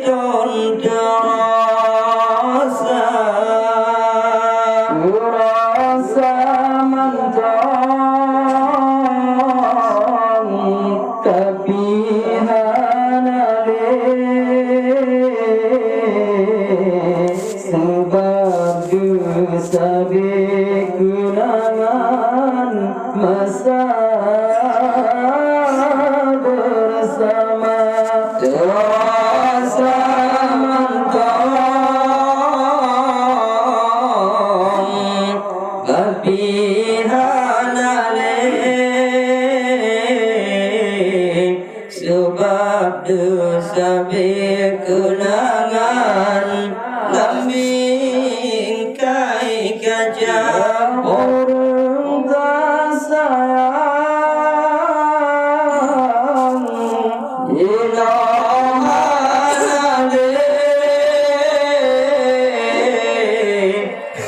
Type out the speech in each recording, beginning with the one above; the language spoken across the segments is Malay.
jun terasa rasa mentang tapi hanale sebab dosa kenangan masa bersama terasa mentang tapi hanale sebab dosa kenangan lambing kai gajah orang tak sayang ilahanale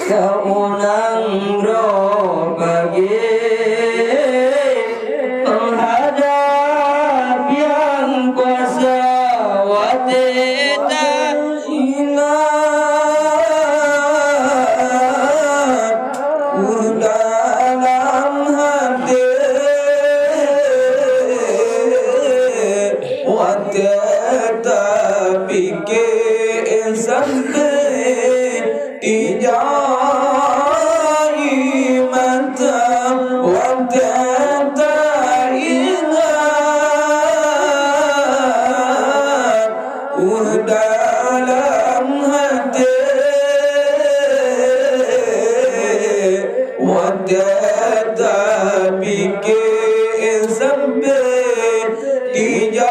kaunang roh bagi menghadap yang kuasa watita ingat dalam hati watita pikir sampai dijai mata watita ingat dalam hati watita pikir sampai dijai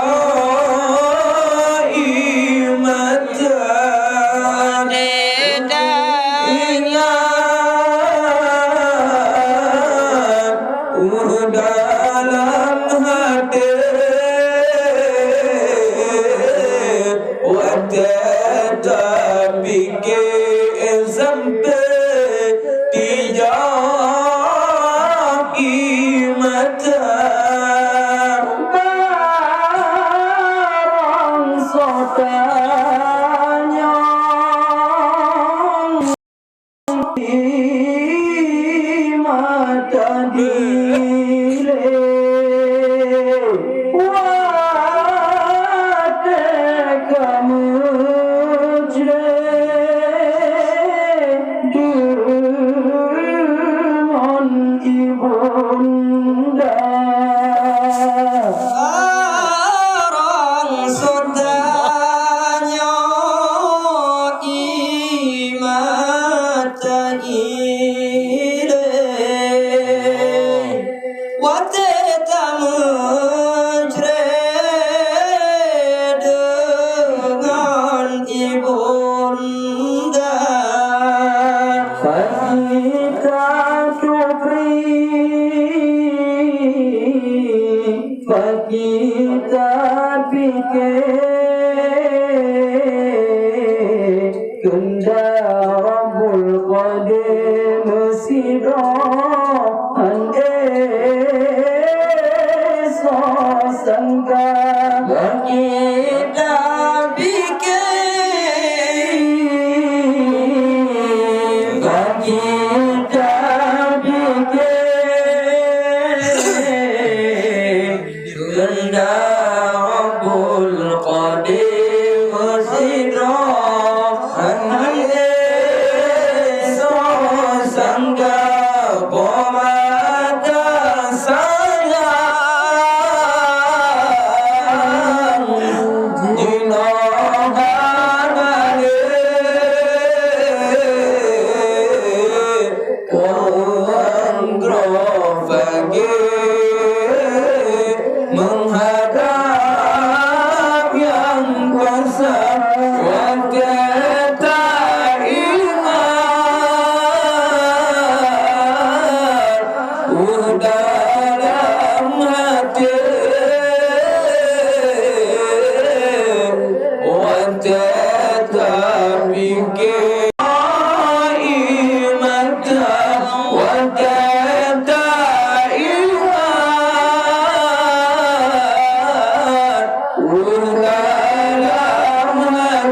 mata dalam hati watita pikir sampai dijai mata barang sotanya di mata dile wate kamu dengan ibunda orang sodanya imata ile wate tamu dengan ibunda kita kita pikir kenda Rabbul Qadim sidohan sangka kita pikir kita pikir kenda Rabbul Qadim sidohan sangka pomada sayang dinohanale orang grofage menghadap yang kuasa watita ingat dalam hati watita pikir mata watita ingat dalam hati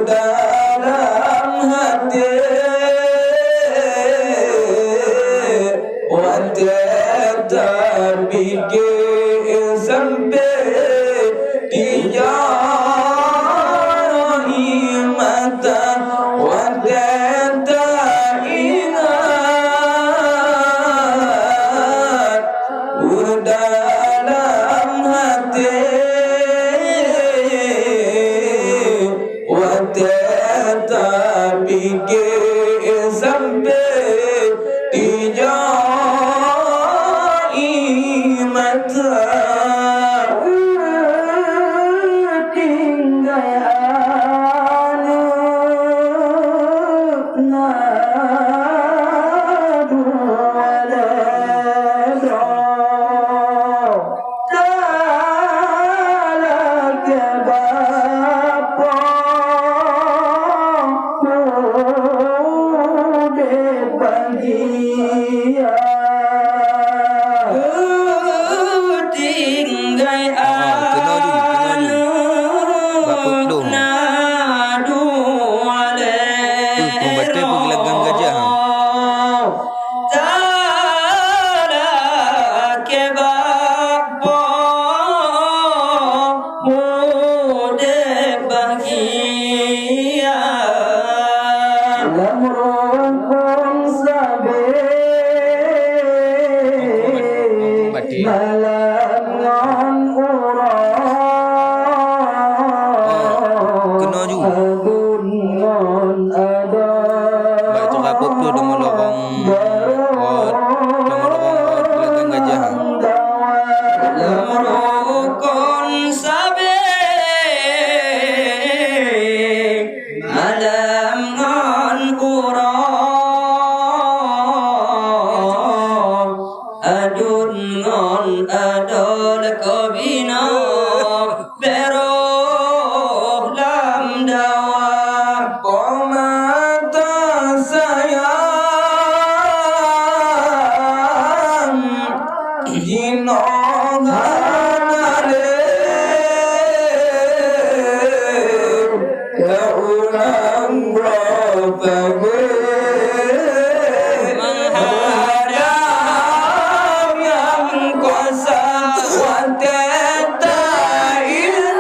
dalam hati tetapi sampai dijari mata tak ingat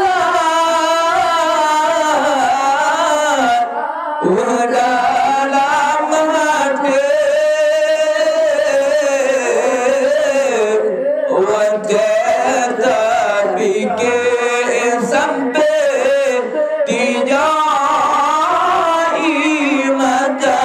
dalam hati tetapi sampai dijari mata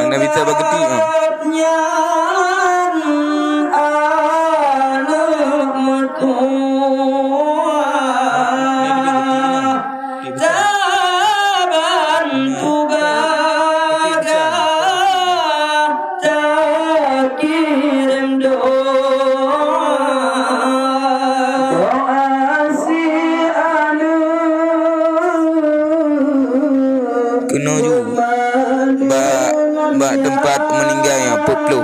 Anda bisa bergeti. Kena juga bak tempat meninggalnya poplo.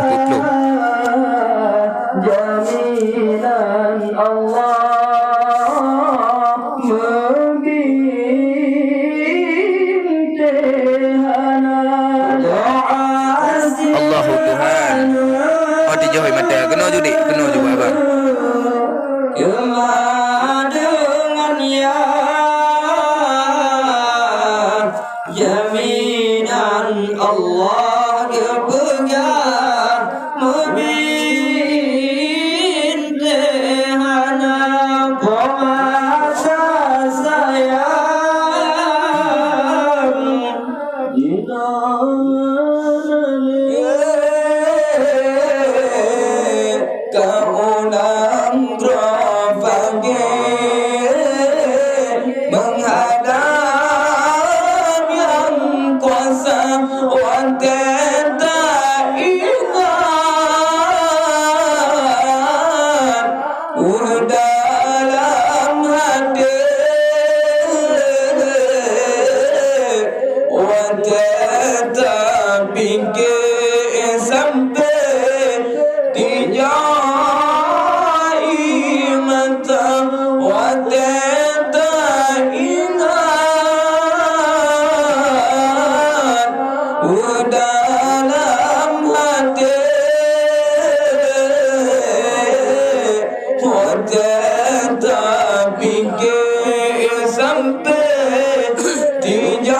Jaminan Allah Allahu Tuhan. Oh dijauhi mata. Kena juga abang. Dengan ya jaminan Allah kepegang sampai tijai mata wateta ingat dalam hati wateta pikir sampai tijai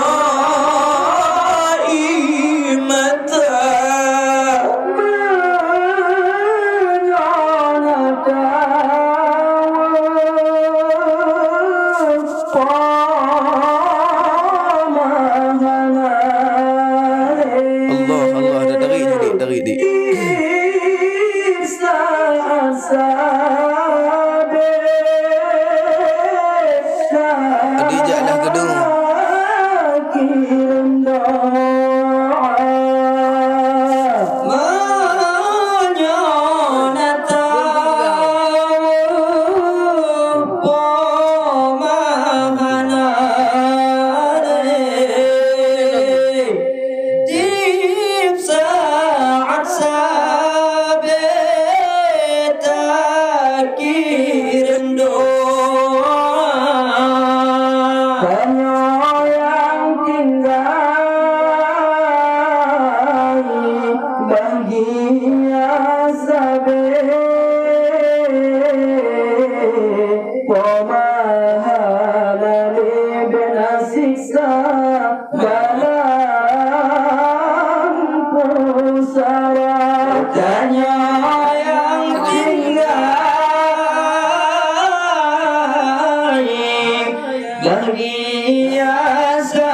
mata Allah dah tarik dik. Adijak lah gedung.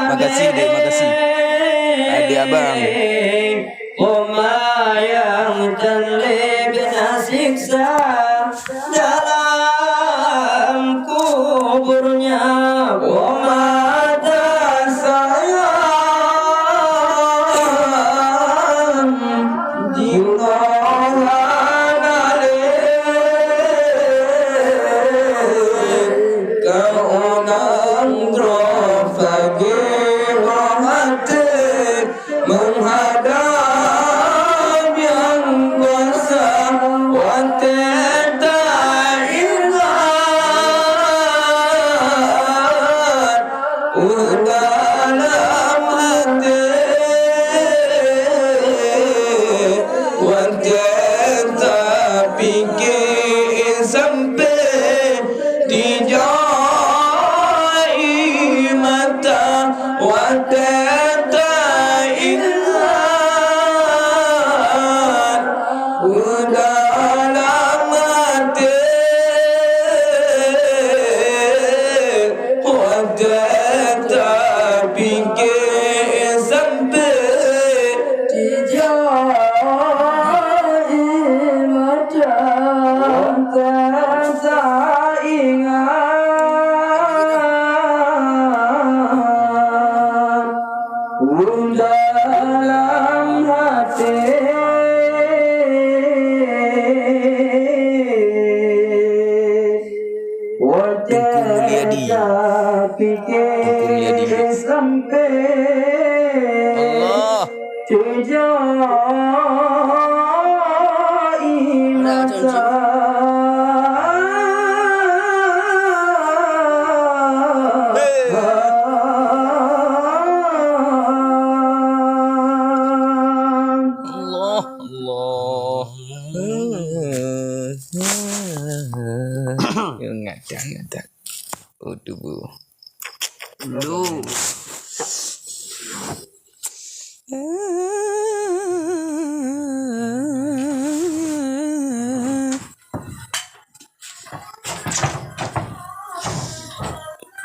Makasih dek, makasih. Adik abang. Oma yang terlebih siksa dalam kuburnya. Oma tak sayang diulang alik kau nang drofage menghadap yang kuasa wateta ingat dalam hati wateta pikir sampai tijai mata wateta ingat dalam hati wateta pikir sampai tijai mata wateta ingat dalam hati wateta pikir sampai Allah. tijai mata Ingat. Oh tubuh. Lu.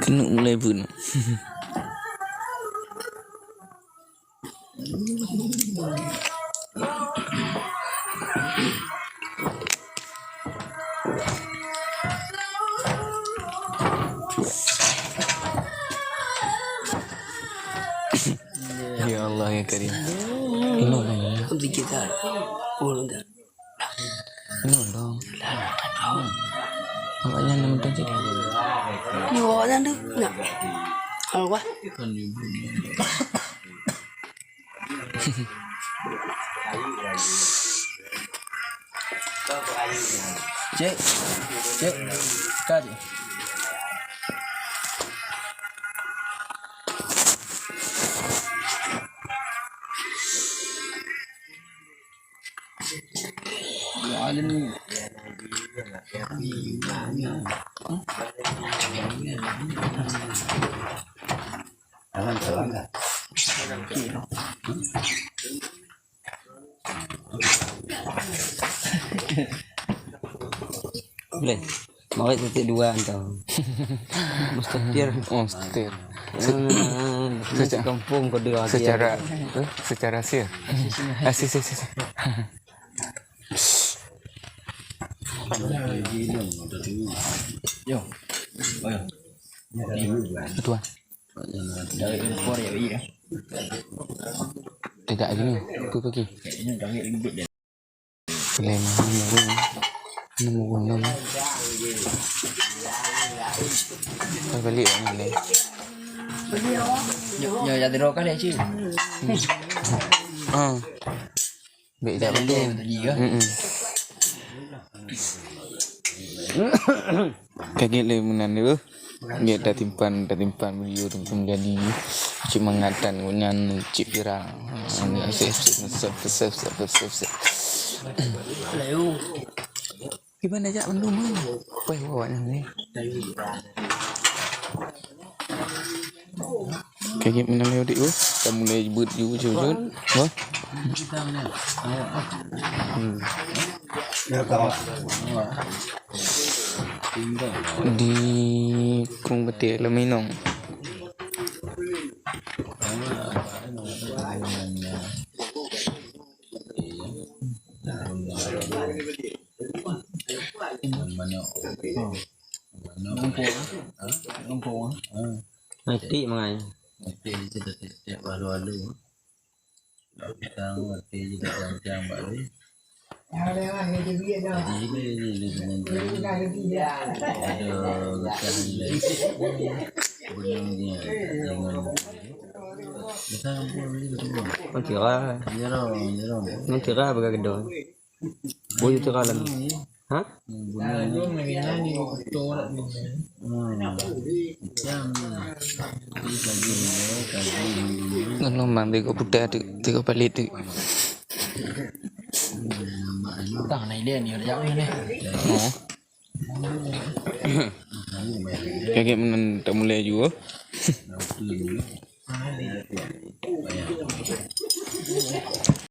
Kena mulai pun. Ya Allah ya Karim. Ini lah. Aku kita. Oh dah. Ini dong. Makanya nama tadi. Ni bawa dah tu. Nak. Kalau wah. Cik. Cik. Kak. Boleh. Mau titik dua entah. Mustakir. Oh, setir. Secara kampung kau dia. Secara sih. Sih. Yo. Tuan. Dari impor ya iya. Tidak gini. Tu pergi. Kayaknya jangan ribet dia. Boleh nama. Kau balik ni boleh. Yo jadi rokan ya sih. Baik tak betul. Tadi ke? Kaget le menan dia. Dia dah timpan video tu menjadi cik mengatan dengan cik pirang. Sep. Leu. Gimana jak mendung? Wah ni. Kaget menan leo dik dah mulai but jujur. Wah. Di kung betul laminong. Mati mangai. Mati je tak baru-baru. Kita mati je tak jam baru. Ada Nanti kah bagai kedua. Boleh tira lagi. Ha? Nombang dia budak tu balik tu. Tang này đen nhiều dạng như này. Kaget menan tak mulai juga.